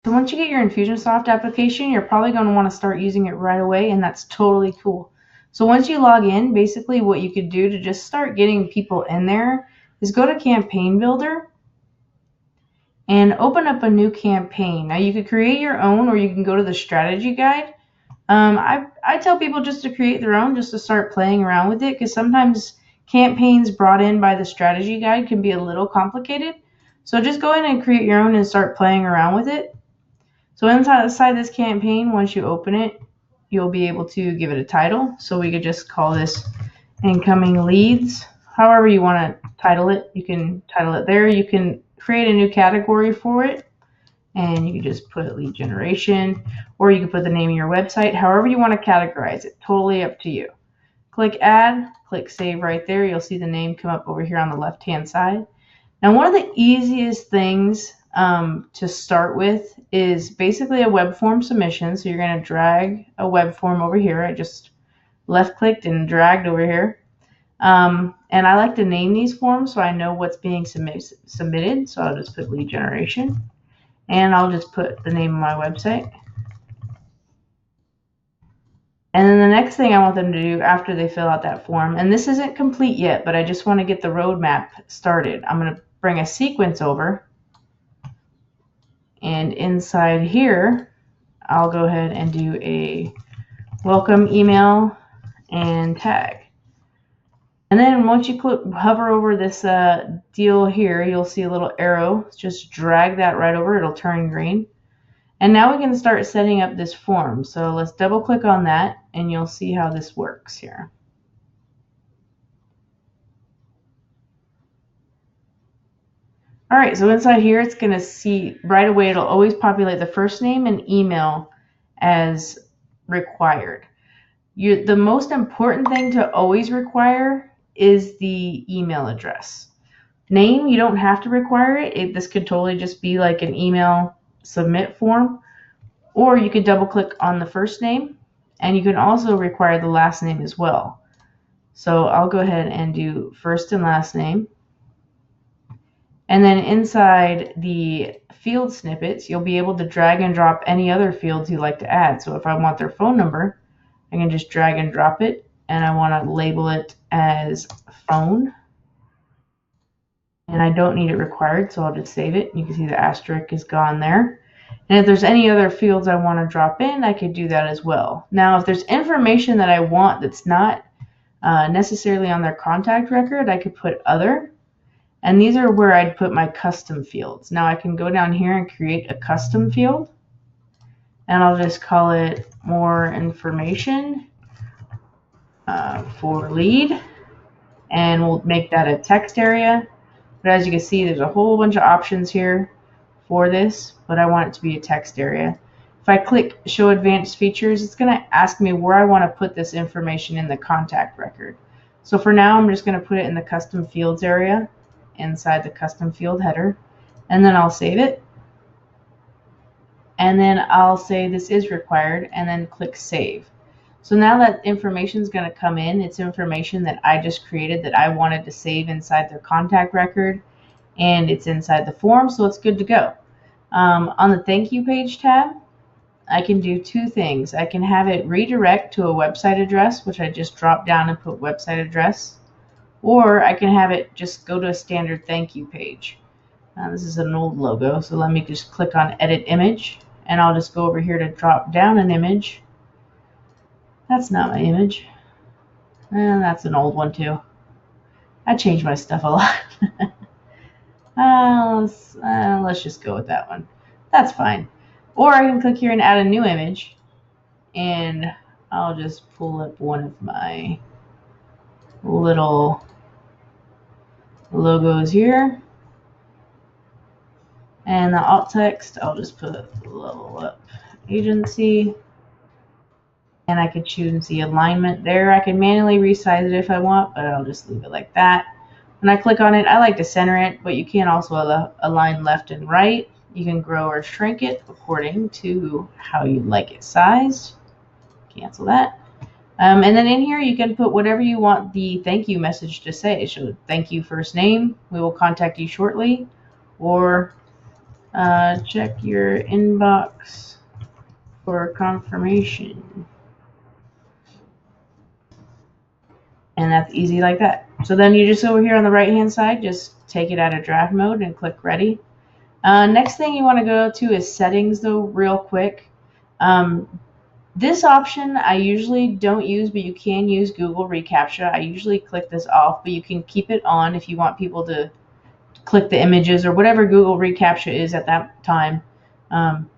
So once you get your Infusionsoft application, you're probably going to want to start using it right away, and that's totally cool. So once you log in, basically what you could do to just start getting people in there is go to Campaign Builder and open up a new campaign. Now you could create your own, or you can go to the strategy guide. I tell people just to create their own, just to start playing around with it, because sometimes campaigns brought in by the strategy guide can be a little complicated. So just go ahead and create your own and start playing around with it. So inside this campaign, once you open it, you'll be able to give it a title. So we could just call this Incoming Leads. However you want to title it, you can title it there. You can create a new category for it, and you can just put lead generation, or you can put the name of your website, however you want to categorize it, totally up to you. Click add, click save right there. You'll see the name come up over here on the left hand side. Now one of the easiest things to start with is basically a web form submission. So you're going to drag a web form over here. I just left clicked and dragged over here. And I like to name these forms so I know what's being submitted. So I'll just put lead generation, and I'll just put the name of my website. And then the next thing I want them to do after they fill out that form, and this isn't complete yet, but I just want to get the roadmap started. I'm going to bring a sequence over, and inside here, I'll go ahead and do a welcome email and tag. And then once you hover over this deal here, you'll see a little arrow. Just drag that right over. It'll turn green. And now we can start setting up this form. So let's double click on that, and you'll see how this works here. All right, so inside here, it's going to see right away, it'll always populate the first name and email as required. The most important thing to always require is the email address. Name, you don't have to require it. This could totally just be like an email submit form, or you could double click on the first name, and you can also require the last name as well. So I'll go ahead and do first and last name. And then inside the field snippets, you'll be able to drag and drop any other fields you like to add. So if I want their phone number, I can just drag and drop it, and I want to label it as phone. And I don't need it required, so I'll just save it. You can see the asterisk is gone there. And if there's any other fields I want to drop in, I could do that as well. Now, if there's information that I want that's not necessarily on their contact record, I could put other. And these are where I'd put my custom fields. Now I can go down here and create a custom field, and I'll just call it more information for lead, and we'll make that a text area. But as you can see, there's a whole bunch of options here for this, but I want it to be a text area. If I click show advanced features, it's going to ask me where I want to put this information in the contact record. So for now, I'm just going to put it in the custom fields area inside the custom field header, and then I'll save it. And then I'll say this is required, and then click save. So now that information is going to come in, it's information that I just created that I wanted to save inside their contact record, and it's inside the form, so it's good to go. On the thank you page tab, I can do two things. I can have it redirect to a website address, which I just drop down and put website address, or I can have it just go to a standard thank you page. This is an old logo, so let me just click on edit image, and I'll just go over here to drop down an image. That's not my image. And that's an old one too. I change my stuff a lot. Let's just go with that one. That's fine. Or I can click here and add a new image, and I'll just pull up one of my little logos here. And the alt text, I'll just put level up agency. And I could choose the alignment there. I can manually resize it if I want, but I'll just leave it like that. When I click on it, I like to center it, but you can also align left and right. You can grow or shrink it according to how you like it sized. Cancel that. And then in here, you can put whatever you want the thank you message to say. So thank you first name, we will contact you shortly, or check your inbox for confirmation. And that's easy like that. So then you just over here on the right hand side, just take it out of draft mode and click ready. Next thing you want to go to is settings though, real quick. This option I usually don't use, but you can use Google reCAPTCHA. I usually click this off, but you can keep it on if you want people to click the images or whatever Google reCAPTCHA is at that time.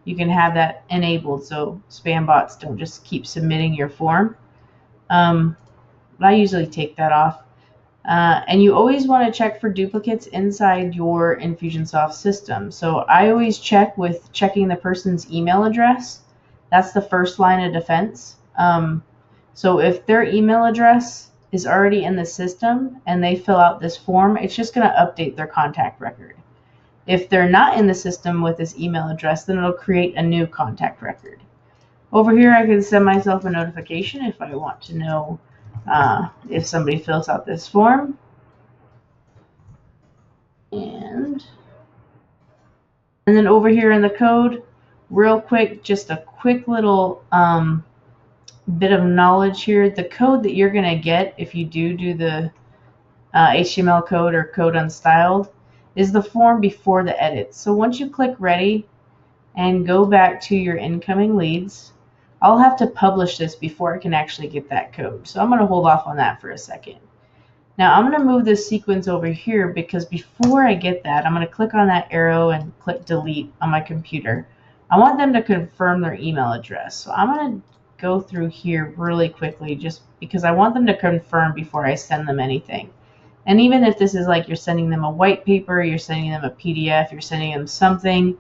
You can have that enabled so spam bots don't just keep submitting your form. But I usually take that off. And you always want to check for duplicates inside your Infusionsoft system. So I always check with checking the person's email address. That's the first line of defense. So if their email address is already in the system and they fill out this form, it's just going to update their contact record. If they're not in the system with this email address, then it'll create a new contact record. Over here, I can send myself a notification if I want to know if somebody fills out this form. And then over here in the code, real quick, just a quick little bit of knowledge here. The code that you're going to get if you do the HTML code or code unstyled is the form before the edit. So once you click ready and go back to your incoming leads, I'll have to publish this before I can actually get that code. So I'm going to hold off on that for a second. Now I'm going to move this sequence over here because before I get that, I'm going to click on that arrow and click delete on my computer. I want them to confirm their email address. So I'm going to go through here really quickly just because I want them to confirm before I send them anything. And even if this is like you're sending them a white paper, you're sending them a PDF, you're sending them something,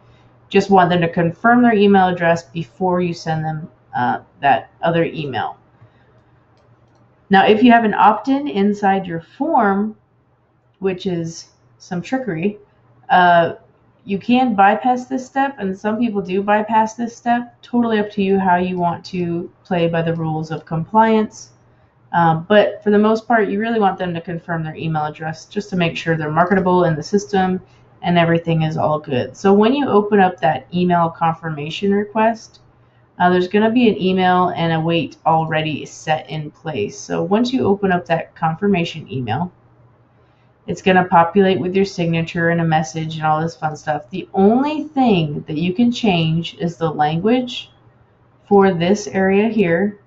just want them to confirm their email address before you send them that other email. Now, if you have an opt-in inside your form, which is some trickery, you can bypass this step, and some people do bypass this step. Totally up to you how you want to play by the rules of compliance. But for the most part, you really want them to confirm their email address just to make sure they're marketable in the system and everything is all good. So when you open up that email confirmation request, there's going to be an email and a wait already set in place. So once you open up that confirmation email, it's going to populate with your signature and a message and all this fun stuff. The only thing that you can change is the language for this area here.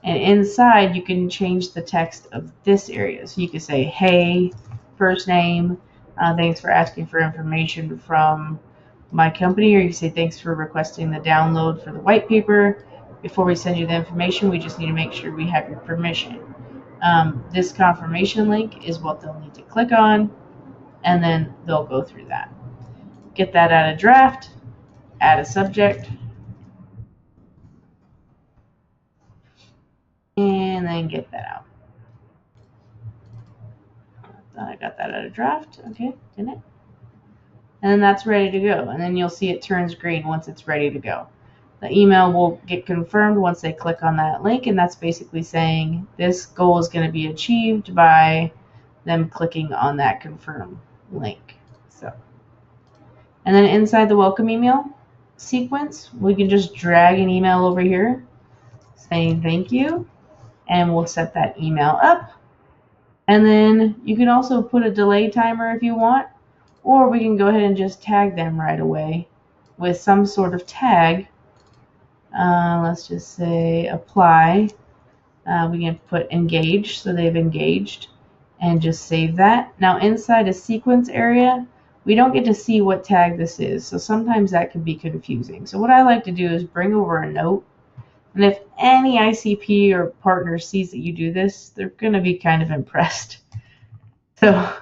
And inside, you can change the text of this area. So you can say, hey, first name, thanks for asking for information from my company, or you can say thanks for requesting the download for the white paper. Before we send you the information, we just need to make sure we have your permission. This confirmation link is what they'll need to click on, and then they'll go through that. Get that out of draft, add a subject, and then get that out. I got that out of draft. Okay, didn't it? And then that's ready to go. And then you'll see it turns green once it's ready to go. The email will get confirmed once they click on that link, and that's basically saying this goal is going to be achieved by them clicking on that confirm link. So, and then inside the welcome email sequence, we can just drag an email over here saying thank you, and we'll set that email up. And then you can also put a delay timer if you want, or we can go ahead and just tag them right away with some sort of tag. Let's just say apply. We can put engage, so they've engaged, and just save that. Now inside a sequence area, we don't get to see what tag this is, so sometimes that can be confusing. So what I like to do is bring over a note, and if any ICP or partner sees that you do this, they're going to be kind of impressed. So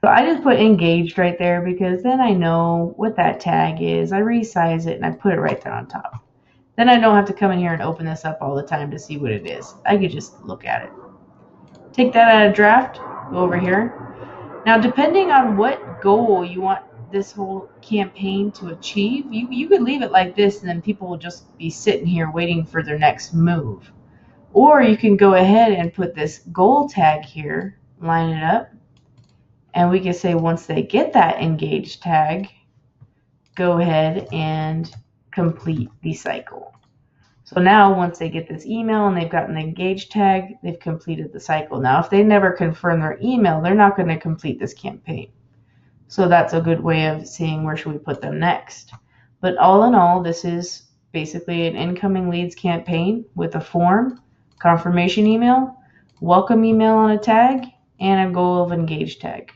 I just put engaged right there because then I know what that tag is. I resize it and I put it right there on top. Then I don't have to come in here and open this up all the time to see what it is. I could just look at it. Take that out of draft, go over here. Now, depending on what goal you want this whole campaign to achieve, you could leave it like this and then people will just be sitting here waiting for their next move. Or you can go ahead and put this goal tag here, line it up, and we can say once they get that engage tag, go ahead and complete the cycle. So now once they get this email and they've gotten the engage tag, they've completed the cycle. Now if they never confirm their email, they're not going to complete this campaign. So that's a good way of seeing where should we put them next. But all in all, this is basically an incoming leads campaign with a form, confirmation email, welcome email on a tag, and a goal of engage tag.